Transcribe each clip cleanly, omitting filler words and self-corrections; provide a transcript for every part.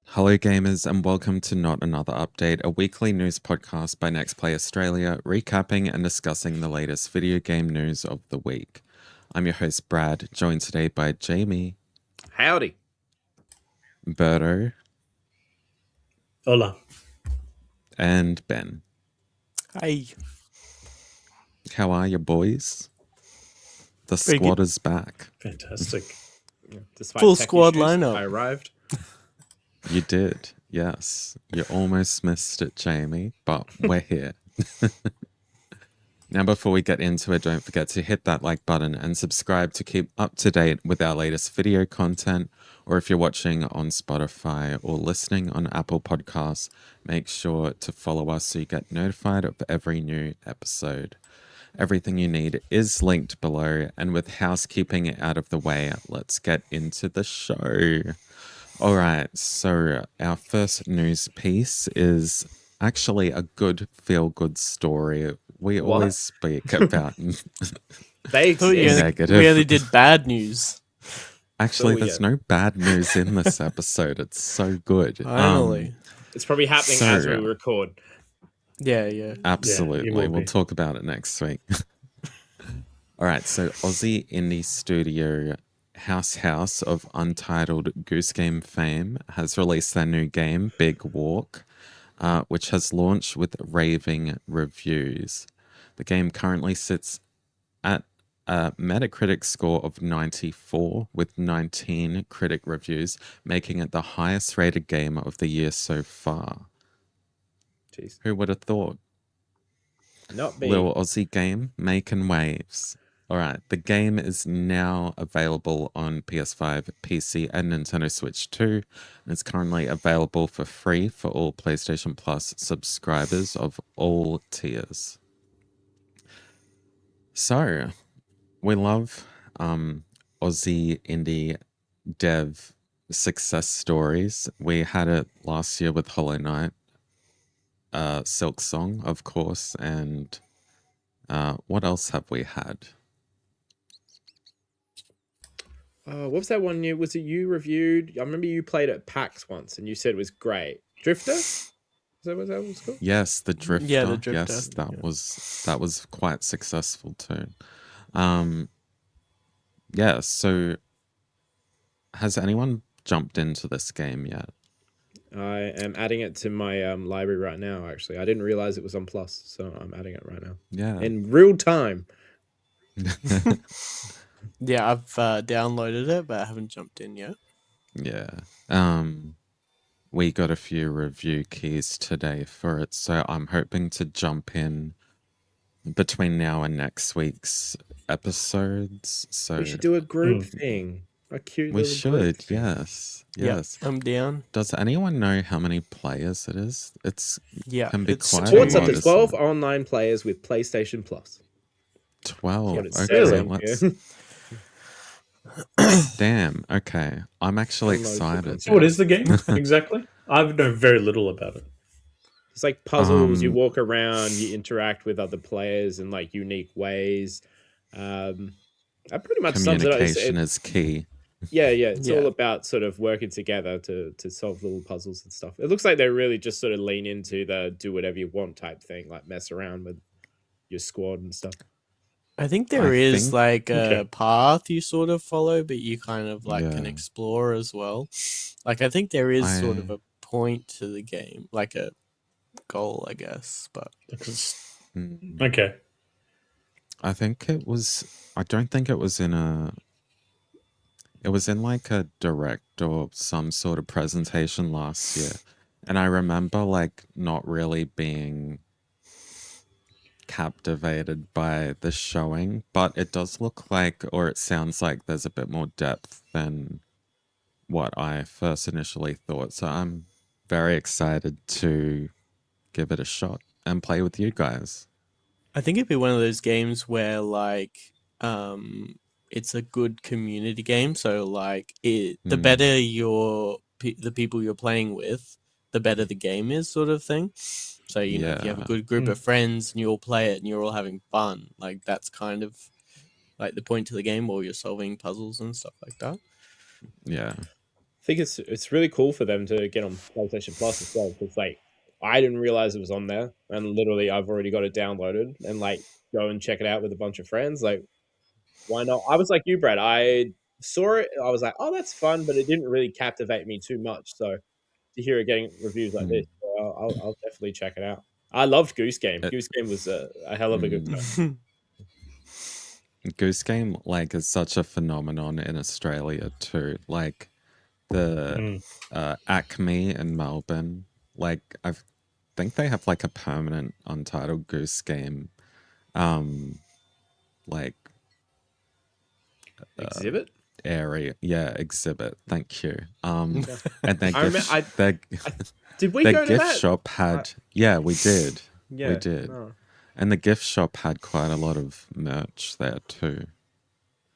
Hello, gamers, and welcome to Not Another Update, a weekly news podcast by NextPlay Australia, recapping and discussing the latest video game news of the week. I'm your host, Brad, joined today by Jamie. Howdy. Berto. Hola. And Ben. Hi. How are you, boys? The Pretty squad good. is back. Fantastic. Despite Full tech squad issues, lineup. I arrived. You did, yes. You almost missed it, Jamie, but we're here. Now, before we get into it, don't forget to hit that like button and subscribe to keep up to date with our latest video content. Or if you're watching on Spotify or listening on Apple Podcasts, make sure to follow us so you get notified of every new episode. Everything you need is linked below. And with housekeeping out of the way, let's get into the show. All right, so our first news piece is actually a good feel-good story. We always speak about They negative. We only did bad news. Actually, there's no bad news in this episode. It's so good. Finally. It's probably happening as we record. Yeah. Absolutely. Yeah, we'll talk about it next week. All right, so Aussie indie studio House of Untitled Goose Game fame has released their new game, Big Walk, which has launched with raving reviews. The game currently sits at a Metacritic score of 94 with 19 critic reviews, making it the highest rated game of the year so far. Jeez. Who would have thought? Not me. Little Aussie game making waves. All right, the game is now available on PS5, PC, and Nintendo Switch 2. And it's currently available for free for all PlayStation Plus subscribers of all tiers. So, we love Aussie indie dev success stories. We had it last year with Hollow Knight, Silk Song, of course, and what else have we had? What was that one new? Was it you reviewed? I remember you played at PAX once and you said it was great. Drifter? Is that what that was called? Yes, the Drifter. Yeah, the Drifter. Yes, that was quite successful too. Yeah, so has anyone jumped into this game yet? I am adding it to my library right now, actually. I didn't realize it was on Plus, so I'm adding it right now. Yeah. In real time. Yeah, I've downloaded it, but I haven't jumped in yet. Yeah. We got a few review keys today for it, so I'm hoping to jump in between now and next week's episodes. So we should do a group thing. A cute we little group should, thing. yes. Yep, I'm down. Does anyone know how many players it is? Can be quite Supports a up lot, to 12 isn't it? online players with PlayStation Plus. 12. What it Okay, says on let's. here. Damn. Okay, I'm actually Download the excited. content. So what is the game exactly? I know very little about it. It's like puzzles. You walk around, you interact with other players in like unique ways. That pretty much sums it up. Communication is key. Yeah. It's all about sort of working together to solve little puzzles and stuff. It looks like they really just sort of lean into the do whatever you want type thing, like mess around with your squad and stuff. I think there is like a path you sort of follow, but you kind of like can explore as well. Like I think there is sort of a point to the game, like a goal, I guess. But Okay. I think it was. I don't think it was in a. It was in like a direct or some sort of presentation last year, and I remember like not really being captivated by the showing, but it does look like, or it sounds like there's a bit more depth than what I first initially thought. So I'm very excited to give it a shot and play with you guys. I think it'd be one of those games where like it's a good community game. So like the better the people you're playing with, the better the game is, sort of thing. So you know, if you have a good group of friends and you all play it and you're all having fun, like that's kind of like the point to the game, or you're solving puzzles and stuff like that. Yeah. think it's really cool for them to get on PlayStation Plus as well, because like I didn't realize it was on there, and literally I've already got it downloaded and like go and check it out with a bunch of friends. Like, why not? I was like you, Brad. I saw it. I was like, oh, that's fun, but it didn't really captivate me too much. So to hear it getting reviews like this, I'll definitely check it out. I loved Goose Game. Goose Game was a hell of a good time. Goose Game like is such a phenomenon in Australia too. Like the Acme in Melbourne, like I think they have like a permanent Untitled Goose Game, like Exhibit area. Yeah, exhibit. Thank you. Yeah. And their I gift, remember, their, did we their go to gift that? shop had. Yeah, we did. Yeah, We did. oh. And the gift shop had quite a lot of merch there too.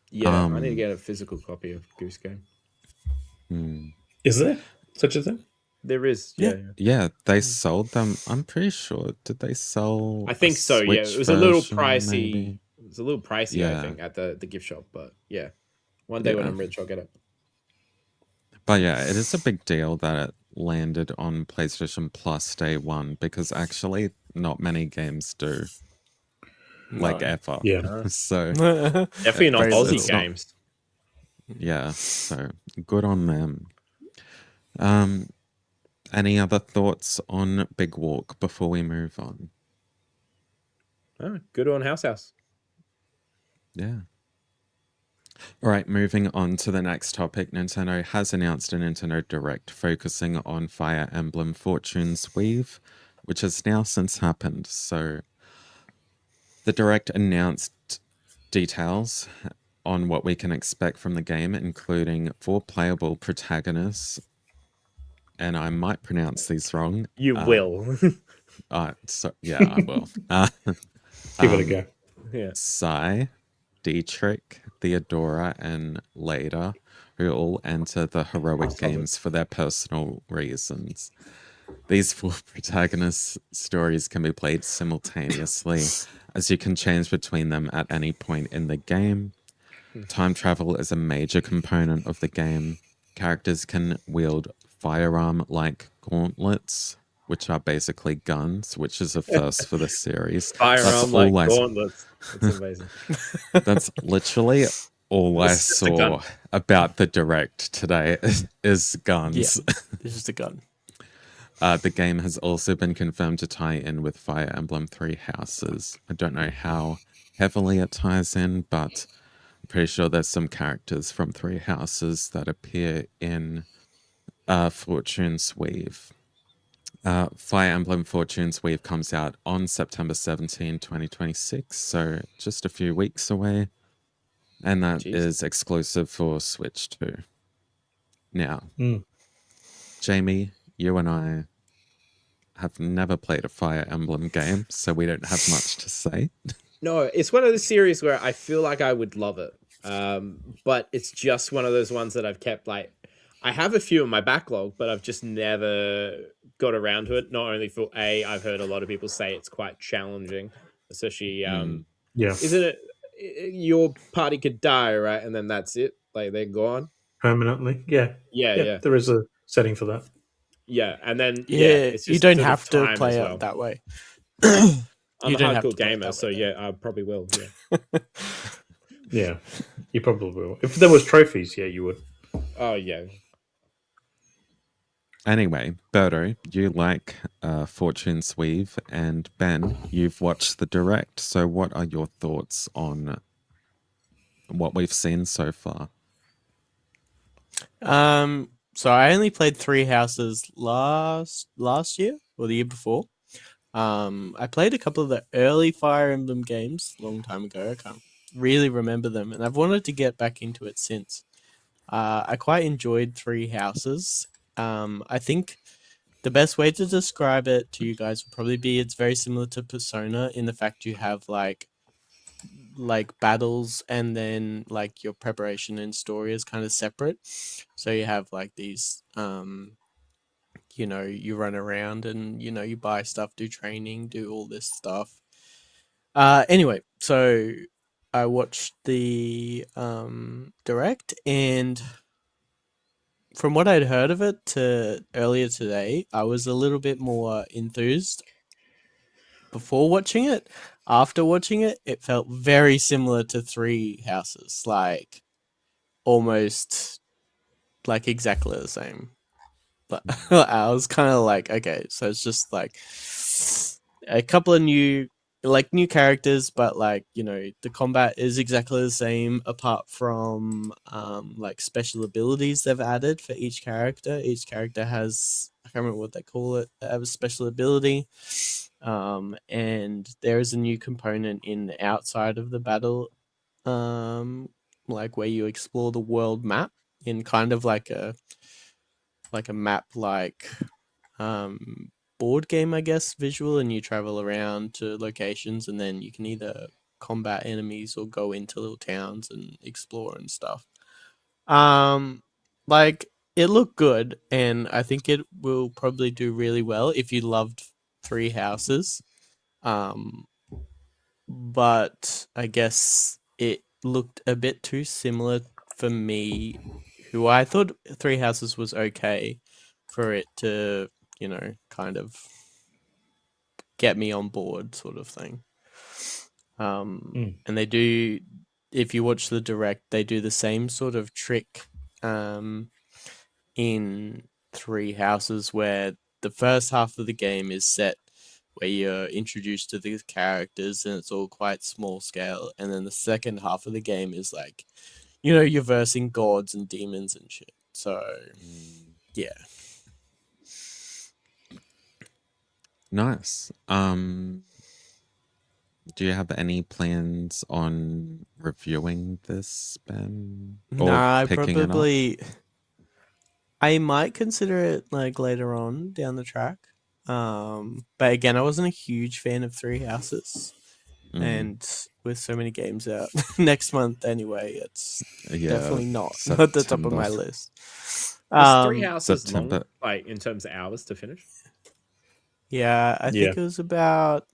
Yeah, I need to get a physical copy of Goose Game. Is there such a thing? There is, Yeah, they sold them. I'm pretty sure. Did they sell? I think so. Yeah, Switch it was a little version, pricey. maybe? It was a little pricey, I Yeah. think, at the gift shop. But yeah, one day when Yeah. I'm rich, I'll get it. But yeah, it is a big deal that it landed on PlayStation Plus day one, because actually not many games do. Like No. ever. Yeah. So Definitely not Very Aussie little. games. yeah, so good on them. Any other thoughts on Big Walk before we move on? Oh, good on House. Yeah. All right, moving on to the next topic. Nintendo has announced a Nintendo Direct focusing on Fire Emblem Fortune's Weave, which has now since happened. So the Direct announced details on what we can expect from the game, including 4 playable protagonists, and I might pronounce these wrong. You will. So, yeah, I will. Give it a go. Yeah. Sai, Dietrich, Theodora, and Leda, who all enter the heroic games for their personal reasons. These 4 protagonists' stories can be played simultaneously, as you can change between them at any point in the game. Time travel is a major component of the game. Characters can wield firearm-like gauntlets, which are basically guns, which is a first for the series. Firearm like gauntlets. That's amazing. That's literally all I It's just a gun. saw about the Direct today is guns. Yeah, this is the gun. The game has also been confirmed to tie in with Fire Emblem Three Houses. I don't know how heavily it ties in, but I'm pretty sure there's some characters from Three Houses that appear in Fortune's Weave. Fire Emblem Fortune's Weave comes out on September 17, 2026, so just a few weeks away. And that is exclusive for Switch too. Now, Jamie, you and I have never played a Fire Emblem game, so we don't have much to say. No, it's one of the series where I feel like I would love it. But it's just one of those ones that I've kept like, I have a few in my backlog, but I've just never got around to it. Not only for I've heard a lot of people say it's quite challenging, especially isn't it? Your party could die, right, and then that's it. Like they're gone Permanently. Yeah. Yeah. There is a setting for that. Yeah, and then Yeah, it's just you don't sort of have to time play as it well. that way. I'm You a don't have to hardcore play it gamer, that so way, yeah, I probably will. Yeah. Yeah. You probably will. If there was trophies, yeah, you would. Oh yeah. Anyway, Berto, you like Fortune's Weave, and Ben, you've watched the Direct, so what are your thoughts on what we've seen so far? So I only played Three Houses last year or the year before. I played a couple of the early Fire Emblem games a long time ago. I can't really remember them, and I've wanted to get back into it since. I quite enjoyed Three Houses. I think the best way to describe it to you guys would probably be it's very similar to Persona in the fact you have like battles and then like your preparation and story is kind of separate. So you have like these you run around and you buy stuff, do training, do all this stuff. Anyway, so I watched the Direct, and from what I'd heard of it to earlier today, I was a little bit more enthused before watching it. After watching it, it felt very similar to Three Houses, like almost like exactly the same. But I was kind of like, okay, so it's just like a couple of new characters, but like, you know, the combat is exactly the same apart from like special abilities they've added for each character. Each character has, I can't remember what they call it, they have a special ability. And there is a new component in outside of the battle, like where you explore the world map in kind of like a map like board game, I guess, visual, and you travel around to locations, and then you can either combat enemies or go into little towns and explore and stuff. Like it looked good, and I think it will probably do really well if you loved Three Houses. But I guess it looked a bit too similar for me, who I thought Three Houses was okay, for it to, you know, kind of get me on board, sort of thing. And they do, if you watch the direct, they do the same sort of trick in Three Houses, where the first half of the game is set where you're introduced to these characters and it's all quite small scale, and then the second half of the game is like, you know, you're versing gods and demons and shit. So yeah. Nice. Do you have any plans on reviewing this, Ben? Or Nah, picking it up? I might consider it like later on down the track. But again, I wasn't a huge fan of Three Houses. And with so many games out next month anyway, it's definitely not at the top of my list. Was Three Houses September. long, like in terms of hours to finish? Yeah, I think it was about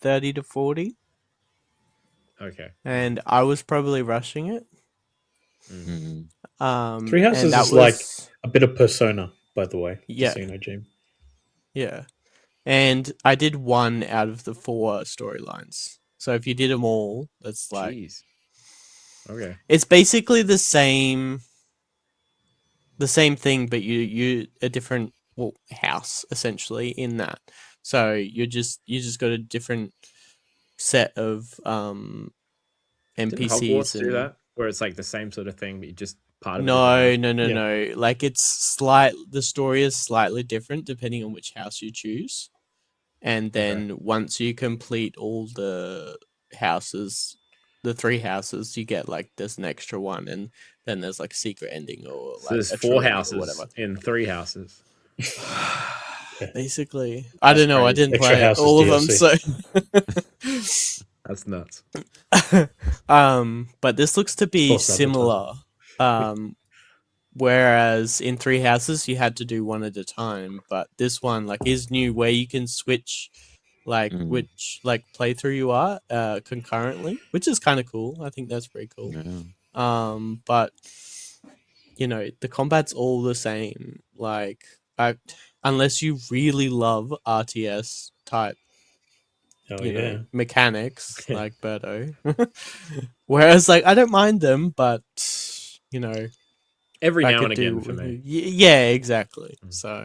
30 to 40. Okay. And I was probably rushing it. Three Houses is like a bit of Persona, by the way. Yeah. Just so you know, Jim. Yeah. And I did one out of the 4 storylines. So if you did them all, that's like... Jeez. Okay. It's basically the same thing, but you a different house, essentially, in that. So you just got a different set of NPCs. Didn't Hogwarts do that? Where it's like the same sort of thing, but you just part of it. No. Like the story is slightly different depending on which house you choose. And then once you complete all the houses, the 3 houses, you get like there's an extra one, and then there's like a secret ending or so like there's 4 houses or whatever in 3 houses. Basically, I don't know. Crazy. I didn't play all of them, so that's nuts. But this looks to be similar. Whereas in 3 houses you had to do one at a time, but this one like is new, where you can switch like which like playthrough you are concurrently, which is kind of cool. I think that's pretty cool. Yeah. But you know, the combat's all the same. Like, unless you really love RTS type, know, mechanics like Birdo. Whereas, like, I don't mind them, but you know, every now and again for me. Yeah, exactly. So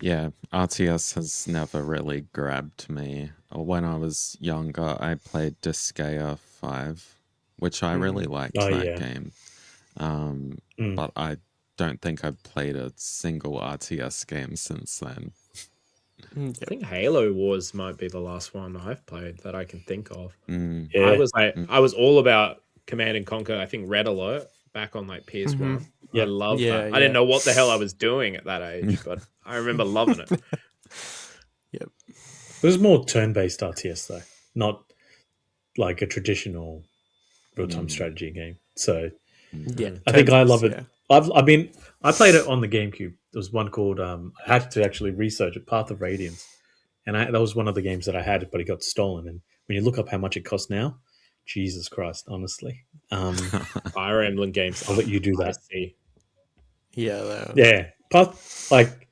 yeah, RTS has never really grabbed me. When I was younger, I played Disgaea 5, which I really liked that game. But I don't think I've played a single RTS game since then. I think Halo Wars might be the last one I've played that I can think of. I was all about Command and Conquer. I think Red Alert back on like PS1. I loved that. I didn't know what the hell I was doing at that age, but I remember loving it. It was more turn-based RTS though, not like a traditional real-time strategy game. So I think I love it. I played it on the GameCube. There was one called I had to actually research it, Path of Radiance, and that was one of the games that I had, but it got stolen. And when you look up how much it costs now, Jesus Christ, honestly. Fire Emblem games. I'll let you do that. I see. Yeah. Yeah. Like,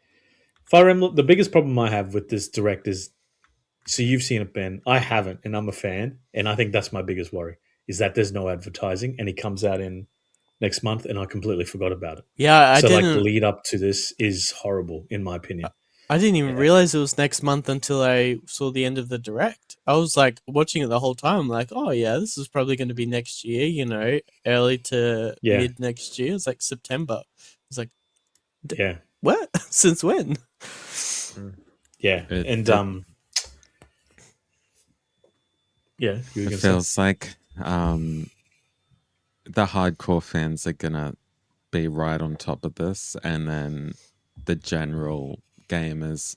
Fire Emblem, the biggest problem I have with this direct is, so you've seen it, Ben. I haven't, and I'm a fan. And I think that's my biggest worry, is that there's no advertising, and it comes out in next month, and I completely forgot about it. Yeah, So, like, the lead up to this is horrible, in my opinion. I didn't even realize it was next month until I saw the end of the direct. I was like watching it the whole time, like, oh yeah, this is probably going to be next year, you know, early to mid next year. It's like September. It's like, what? Since when? Yeah, it feels like the hardcore fans are gonna be right on top of this, and then the general gamers,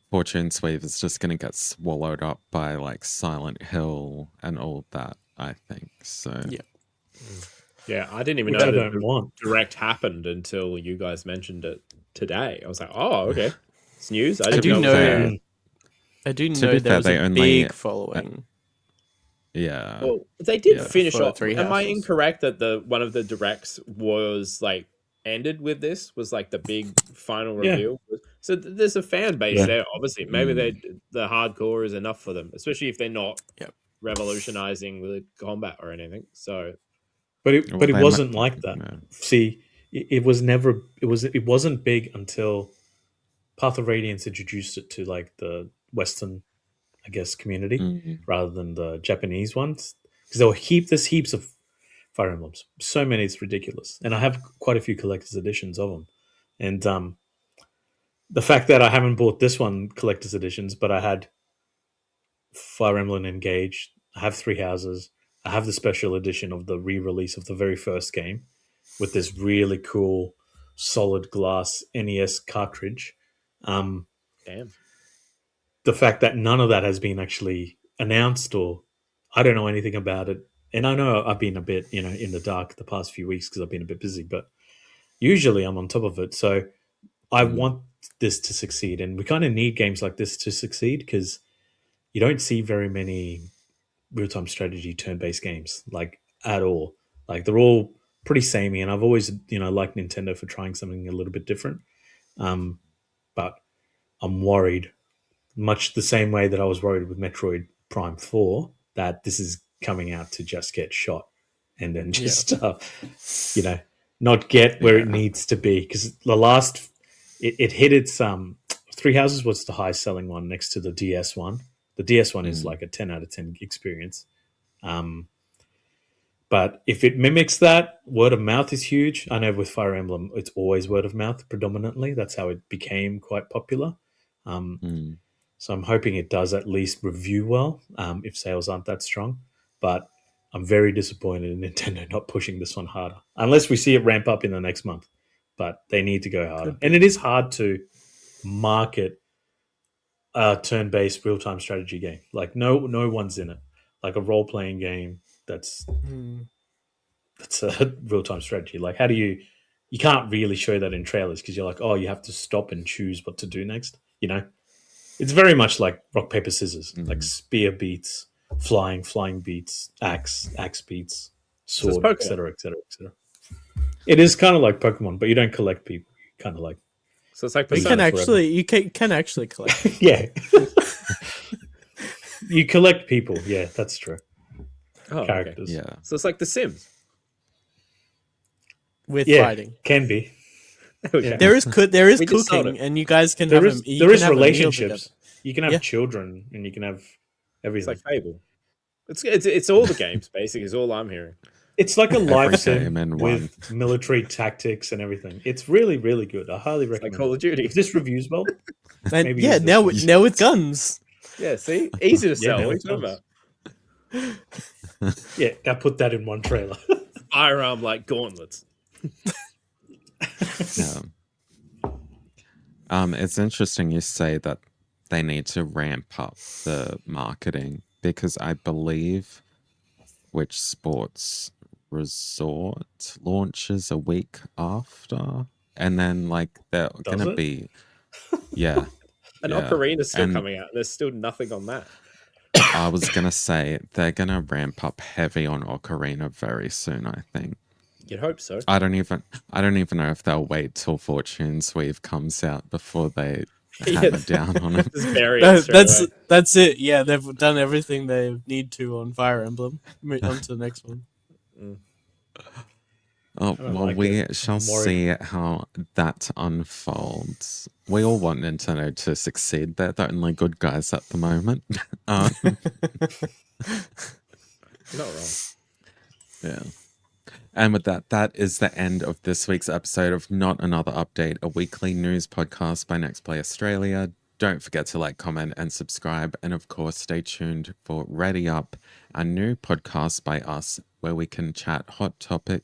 Fortune Sweep is just gonna get swallowed up by like Silent Hill and all that, I think. So yeah, I didn't even know that the direct happened until you guys mentioned it today. I was like, oh, okay, it's news. I do know. I do know there was a big following. Yeah. Well, they did finish off. Am I incorrect that one of the directs was like ended with this? Was like the big final reveal? So there's a fan base there. Obviously, maybe the hardcore is enough for them, especially if they're not revolutionizing the combat or anything. So, but it wasn't like that. No. See, it wasn't big until Path of Radiance introduced it to like the Western, I guess, community rather than the Japanese ones, because there's heaps of Fire Emblems, so many it's ridiculous, and I have quite a few collector's editions of them, and the fact that I haven't bought this one collector's editions, but I had Fire Emblem Engage, I have Three Houses, I have the special edition of the re-release of the very first game with this really cool solid glass NES cartridge. Damn. The fact that none of that has been actually announced, or I don't know anything about it. And I know I've been a bit, in the dark the past few weeks because I've been a bit busy, but usually I'm on top of it. So I want this to succeed. And we kind of need games like this to succeed, because you don't see very many real-time strategy turn-based games, like, at all. Like, they're all pretty samey. And I've always, liked Nintendo for trying something a little bit different. But I'm worried, much the same way that I was worried with Metroid Prime 4, that this is coming out to just get shot and then just, not get where it needs to be. Because the last, it hit its, Three Houses was the highest selling one next to the DS one. The DS one is like a 10 out of 10 experience. But if it mimics that, word of mouth is huge. I know with Fire Emblem, it's always word of mouth predominantly. That's how it became quite popular. So I'm hoping it does at least review well, if sales aren't that strong. But I'm very disappointed in Nintendo not pushing this one harder, unless we see it ramp up in the next month. But they need to go harder. And it is hard to market a turn-based real-time strategy game. Like, no one's in it. Like a role-playing game that's a real-time strategy. Like, how do you can't really show that in trailers, because you're like, oh, you have to stop and choose what to do next. It's very much like rock, paper, scissors. Like spear beats, flying beats, axe beats, sword, etc., etc., etc. It is kind of like Pokemon, but you don't collect people. You kind of like. So it's like you can actually collect. Yeah. You collect people. Yeah, that's true. Oh, characters. Okay. Yeah. So it's like The Sims. With fighting. Can be. Yeah. There is cooking, and you guys can there is relationships. You can have children, and you can have everything. It's like Fable. It's all the games, basically, is all I'm hearing. It's like a live sim with military tactics and everything. It's really, really good. I highly recommend. Like Call of Duty. If this reviews well, maybe now with guns. Yeah, see, easy to sell. What are you talking about? Yeah, I put that in one trailer. Firearm like gauntlets. It's interesting you say that they need to ramp up the marketing, because I believe Which Sports Resort launches a week after, and then like they're gonna be and Ocarina's still coming out. There's still nothing on that. I was gonna say they're gonna ramp up heavy on Ocarina very soon, I think. You'd hope so. I don't even know if they'll wait till Fortune's Weave comes out before they hammer down on it. Just bury it straight away. That's it. Yeah, they've done everything they need to on Fire Emblem. On to the next one. Oh, well, we shall see how that unfolds. We all want Nintendo to succeed. They're the only good guys at the moment. Not wrong. Yeah. And with that, that is the end of this week's episode of Not Another Update, a weekly news podcast by NextPlay Australia. Don't forget to like, comment, and subscribe. And of course, stay tuned for Ready Up, a new podcast by us where we can chat hot topics,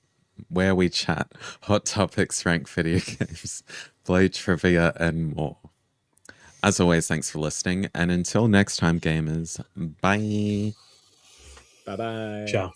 rank video games, play trivia, and more. As always, thanks for listening. And until next time, gamers, bye. Bye-bye. Ciao.